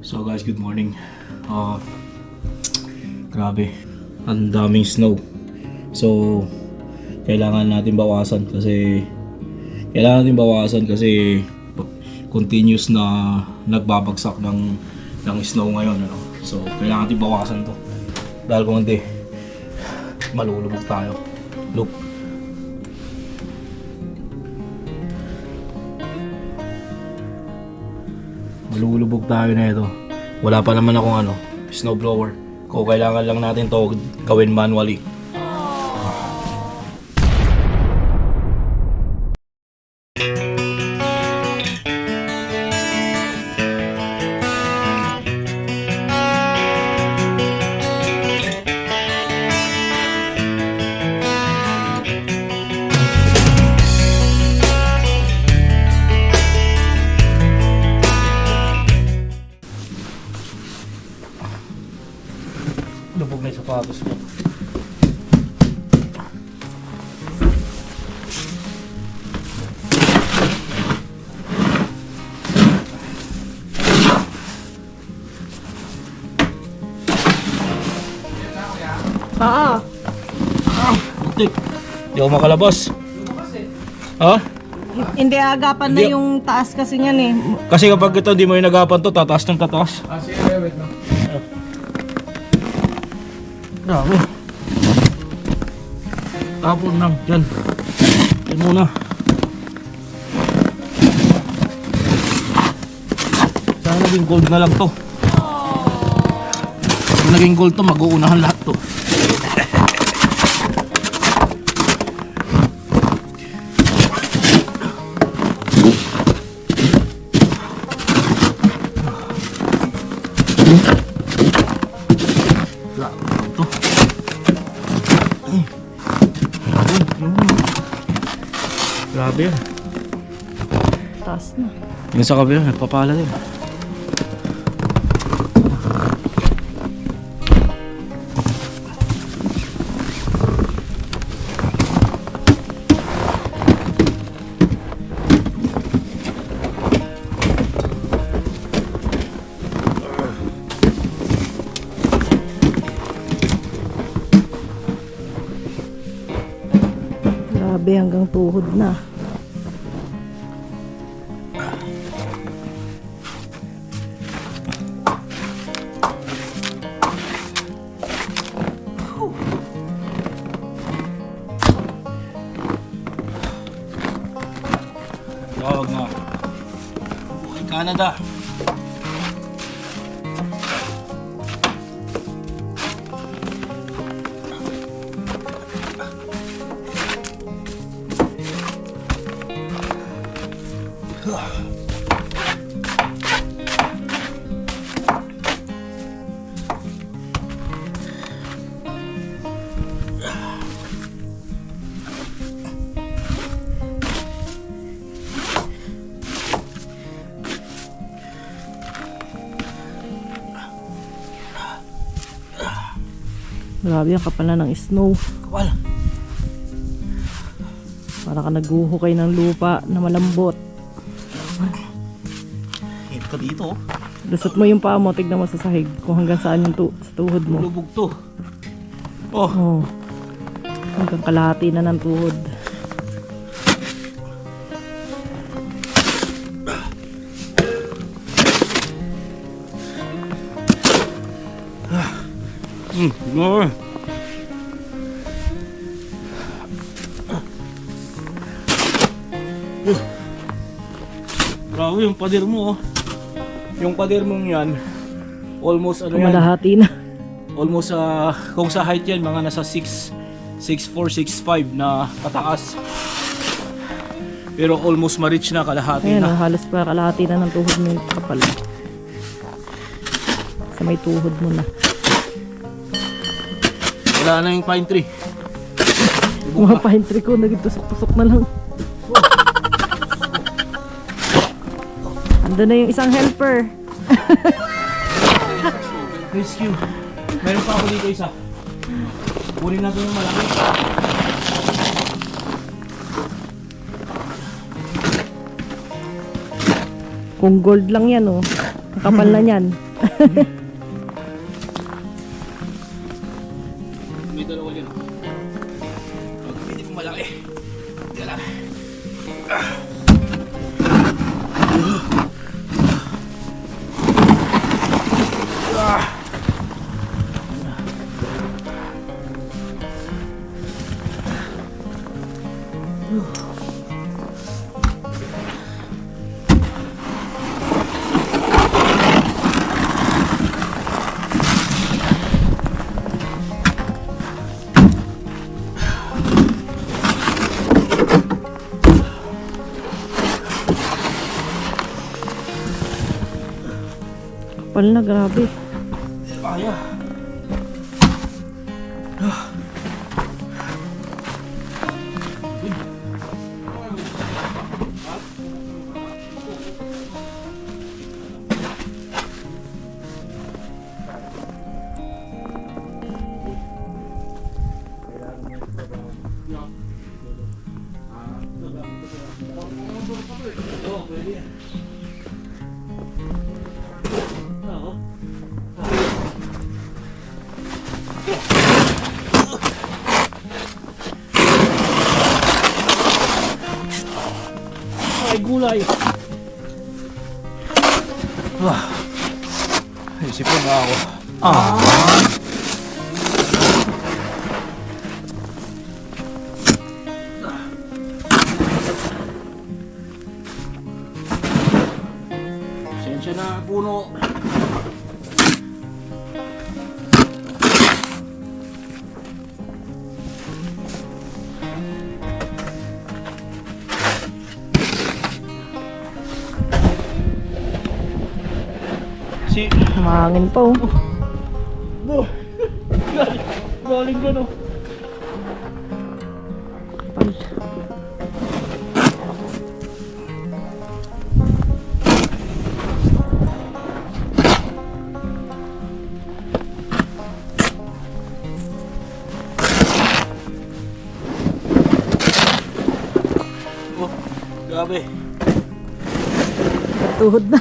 So guys, good morning. Grabe, ang daming snow. So kailangan natin bawasan kasi continuous na nagbabagsak ng snow ngayon, ano? So kailangan natin bawasan to dahil kung hindi malulubog tayo. Look, malulubog tayo na ito. Wala pa naman akong snow blower. Kung kailangan lang natin to gawin manually. Lubog na yung sapatos ko. Butik. Di ako makalabas. Ha? Hindi agapan na Hindi. yung taas kasi niyan eh. Kasi kapag ito hindi mo yung nagapan to, tataas ng tataas. Sige, wait lang. Grabe. Tapon lang, dyan. Dyan muna. Sana naging gold na lang to. Pag naging gold to, mag-uunahan lahat to. Grabe yan. Taas na. Yung sa kabila, nagpapala din. Grabe hanggang tuhod na. Tawag na. Buhay Canada. Grabe ang kapal na ng snow. Kapal. Para ka naghuhukay ng lupa na malambot. Hit ka dito. Lusot mo yung paa mo, tignan mo sa sahig kung hanggang saan yung sa tuhod mo. Lubog to. Oh. Oh. Hanggang kalahati na ng tuhod. No. Grabe yung pader mo, oh. Yung pader mong yan, almost ano yan, Kumalahati na. almost kung sa height yan, mga nasa 6'4", 6'5" na pataas. Pero almost ma-reach na, kalahati Ayan, na. halos pa kalahati na ng tuhod mo yung kapal. Sa may tuhod mo na. Wala na yung pine tree. Mga pine tree ko, naging tusok-tusok na lang. Ando na yung isang helper. Rescue. Meron pa ako dito isa. Kunin natin yung malaki. Kung gold lang yan, oh. Ang kapal na yan. May dalawa yun. Pag hindi ko malaki. Yan lang. Kapal na, grabe. Kaya. Ay, gulay. Isipin na ako. Sensya na puno. Si Mahangin pa oh. galing ka no. Kapal. Oh, grabe. Tuhod na.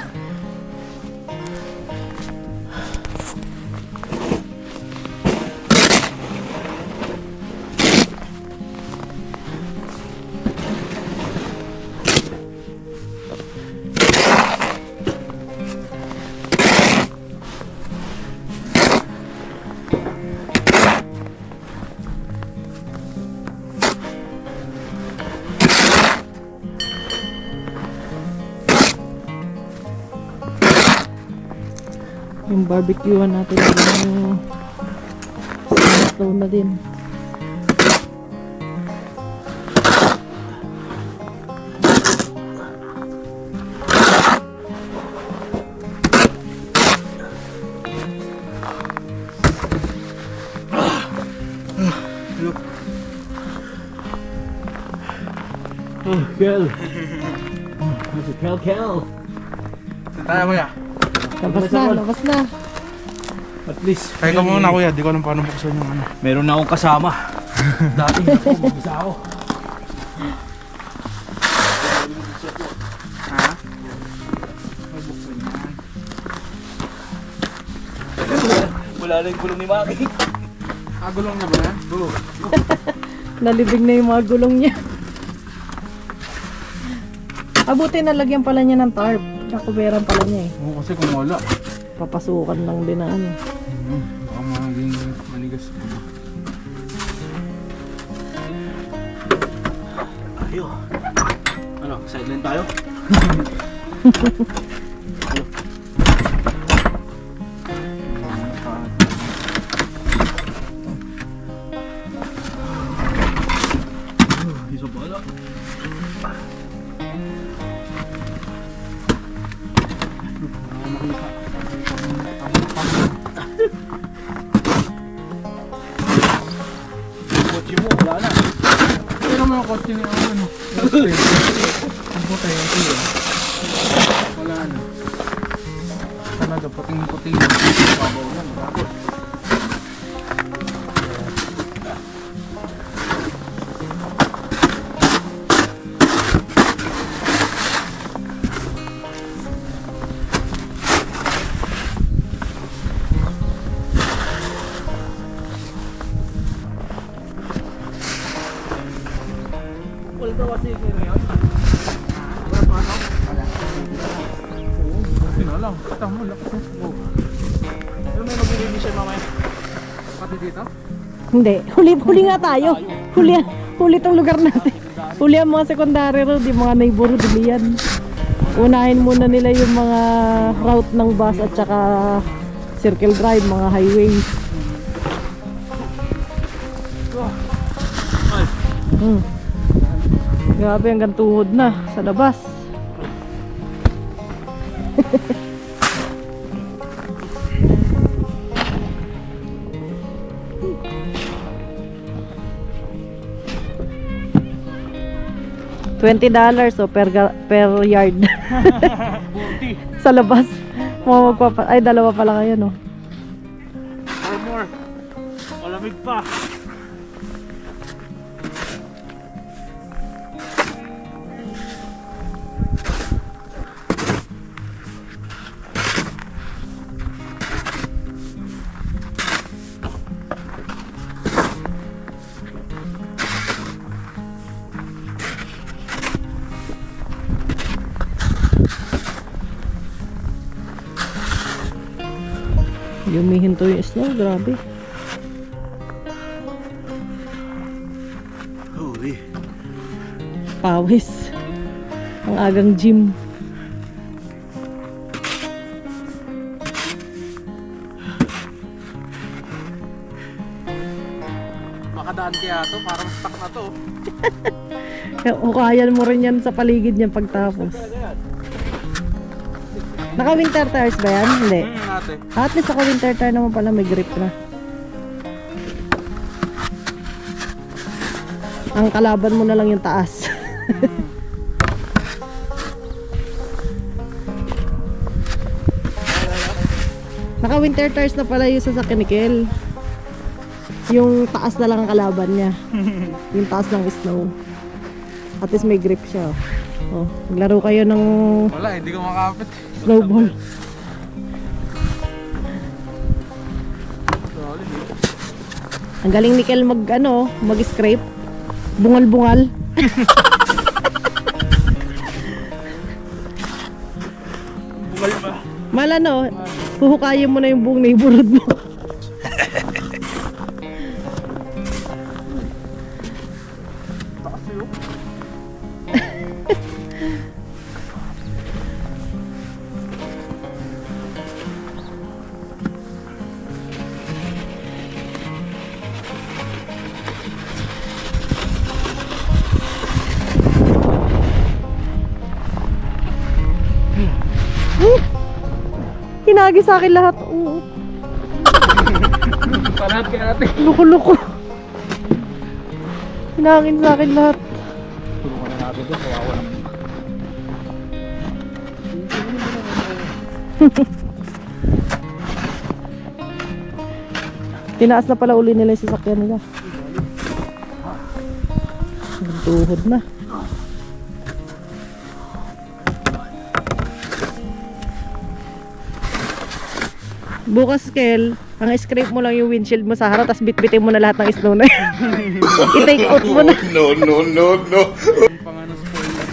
Yung barbecuehan natin yung slow na din. Oh, Kel. Kel. Kaya kuya. Labas na. At least. Kaya ka muna kuya, di ko alam paano buksan yung ano. Meron na akong kasama. Dati ako, mag-isa ako. Ha? May buksan yan. Wala na yung gulong ni Maki. Agulong na ba yan? Oo. Nalibig na yung mga gulong niya. Abuti nalagyan pala niya ng tarp. Nakuberan pala niya eh. Oo, kasi kung wala. Papasukan lang din na ano. Baka maging manigas. Ayo. Ano, sideline tayo? Isa pala. Kotse mo, wala na. Pero mga kotse niya ang ano. Ang puti yung tiyo. Wala na. Talaga, puting-puting. Babaw yan, bakit? lang. Kita mo, lakas na. Oh. Pero may magbibigay siya mamaya. Pati dito? Hindi. Huli nga tayo. Huli tong lugar natin. Huli ang mga secondary road, yung mga neighborhood, huli yan. Unahin muna nila yung mga route ng bus at saka circle drive, mga highway. Grabe, hanggang tuhod na sa labas. $20 so per yard. 40. Sa labas. Ay, dalawa pala kayo, no? Or more. Malamig pa. Yumihinto yung snow, grabe. Holy. Pawis. Ang agang gym. Makadaan kaya to, parang stuck na to. Hukayan mo rin yan sa paligid niya pagtapos. Naka winter tires ba yan? Hindi. Natin. At least ako winter tire naman pala, may grip na. Ang kalaban mo na lang yung taas. Naka winter tires na pala yung sasakyan ni Kel. Yung taas na lang ang kalaban niya. Yung taas ng snow. At least may grip siya. Oh, maglaro kayo ng Wala, hindi ko makapit. snowball. Ang galing ni Kel mag-scrape. Bungal-bungal. Bumal ba? Mala no, huhukayin mo na yung buong neighborhood mo. Taas yun. Hinagi sa akin lahat. Oo. Panat kaya natin. Luko-luko. Hinangin sa akin lahat. Tulungan na natin ito, kawawa naman. Tinaas na pala uli nila yung sasakyan nila. Tuhod na. Bukas, Kel, ang scrape mo lang yung windshield mo sa harap, tapos bitbitin mo na lahat ng snow na yan. I-take out mo na. No. Yung pangalan spoiler.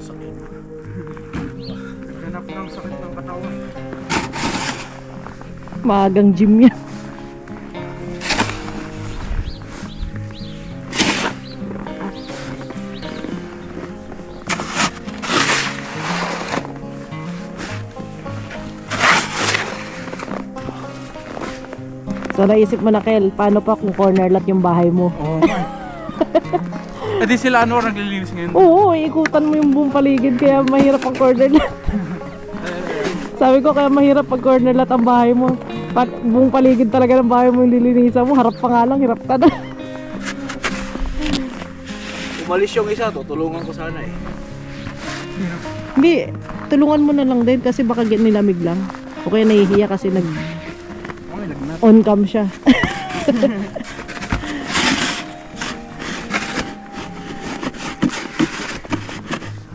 sakit. Naghanap ng sakit ng katawan. Maagang gym yan. So naisip mo na, Kel, paano pa kung corner lot yung bahay mo? Oo nga. Eh di sila ano naglilinis ngayon. Oo, ikutan mo yung buong paligid kaya mahirap ang corner lot. Sabi ko kaya mahirap pag corner lot ang bahay mo. Buong paligid talaga ng bahay mo yung lilinisan mo. Harap pa nga lang, hirap ka na. Umalis yung isa, tutulungan ko sana eh. Hindi, tulungan mo na lang din kasi baka nilamig lang. O kaya nahihiya kasi Okay, lagnat. on cam siya.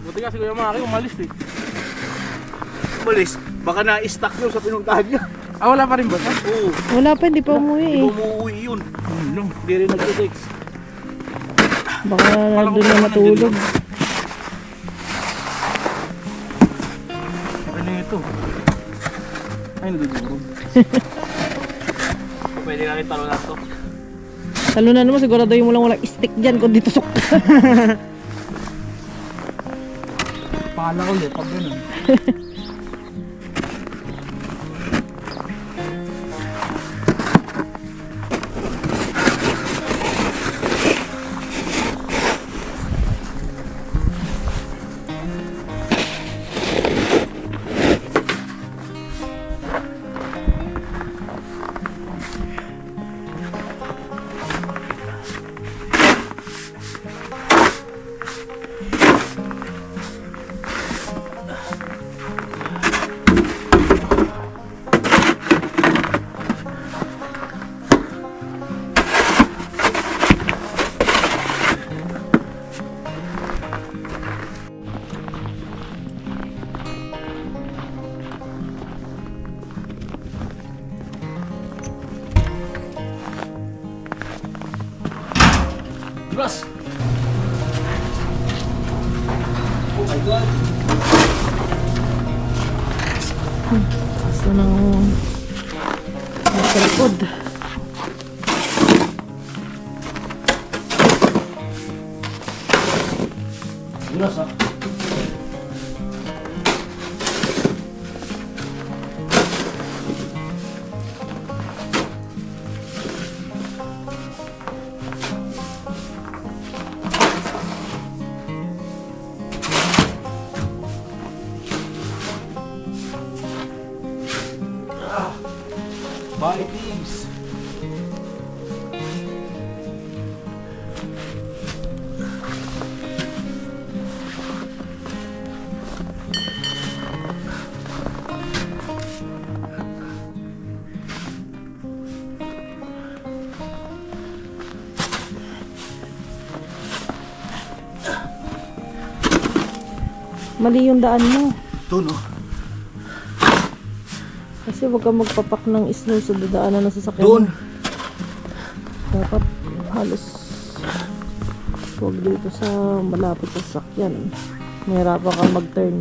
Buti kasi Kuya Maki umalis eh. Umalis, baka na-stuck yun sa pinuntahan niya. Ah, wala pa rin ba? Oo, Wala pa, hindi pa umuwi hindi eh. ko umuwi yun. Ano? Hindi rin nag-text. Baka doon na matulog. Ano ito? Ay, nadudurog. Pwede namin talo na to. Lalo na naman, siguraduhin mo lang walang stick dyan kundi tusok ka. Pala ulit pag ganun. Plus! Oh my God! Basta nang nasa likod. Plus ah. Bye, thieves. Mali yung daan mo. Ito no? Kasi wag kang magpapak ng snow sa dadaanan ng sasakyan. Doon! Dapat halos wag dito sa malapit sa sasakyan. Mahirapan kang mag-turn.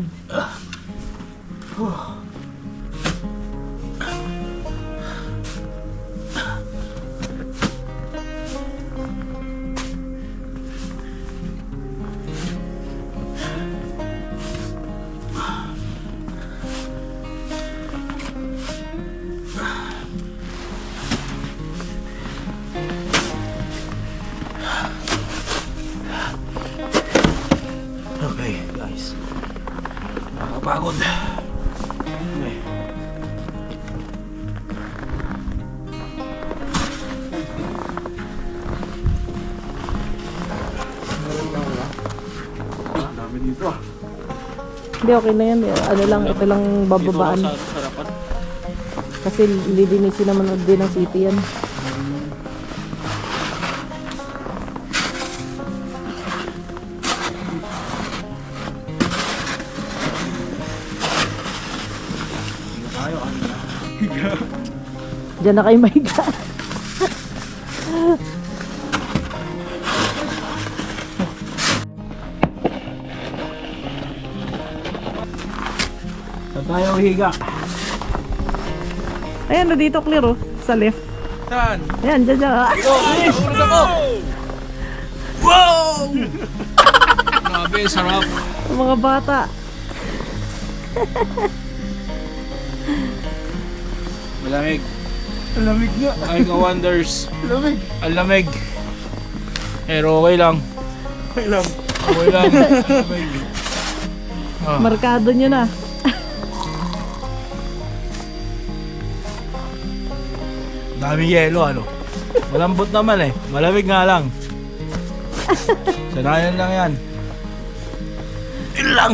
Okay, guys. Nakakapagod. Okay. Dami dito ah. Hindi, okay na yan. Ano lang, ito lang bababaan. Dito ako sa harapan. Kasi lilinisin naman din ng city yan. Tayo, ano na? Diyan na kayo mahiga. Tayo higa. Ayan na dito clear oh. Sa left. Saan? Ayan, dyan dyan. Ah, Urus ako! Wow! Grabe, sarap. mga bata. Malamig. Ang lamig nga. Ay ka wonders. Lamig. Ang lamig. Pero okay lang. Okay lang. Okay lang. Lamig. Ah. Markado nyo na. Dami yelo ano. Malambot naman eh. Malamig nga lang. Sanayan lang yan. Yun lang.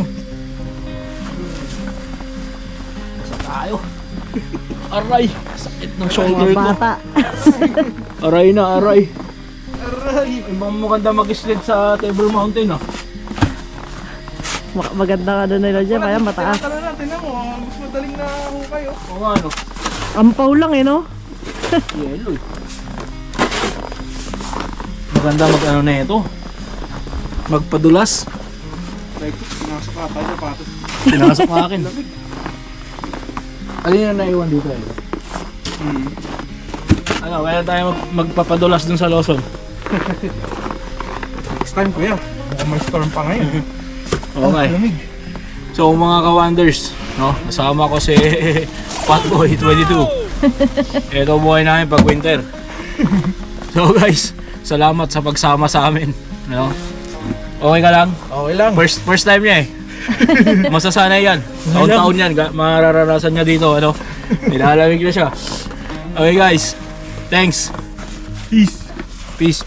Basta tayo. Aray. Sakit ng shoulder Mga ko. bata. Aray na aray. Aray! Ibang maganda mag-sled sa Table Mountain ah. Maganda ka doon nila dyan. Kaya mataas. Tara na, tingnan mo. Mas madaling na hukay oh. Oo nga ano. Ampaw lang eh no? Yelo eh. Maganda mag-ano na ito. Magpadulas. Like, pinasok ka tayo patos. Pinasok ng akin. Alin na naiwan dito eh? Ano, kaya tayo magpapadulas dun sa Lawson. Next time kuya. Mukhang may storm pa ngayon. Okay. Lamig. So mga ka-wonders, no? Kasama ko si Fatboy 22. Ito buhay namin pag winter. So guys, salamat sa pagsama sa amin. No? Okay ka lang? Okay lang. First time niya eh. Masasanay yan. Taon-taon yan. Mararanasan niya dito. Ano? Nilalamig na siya. Okay guys. Thanks. Peace. Peace.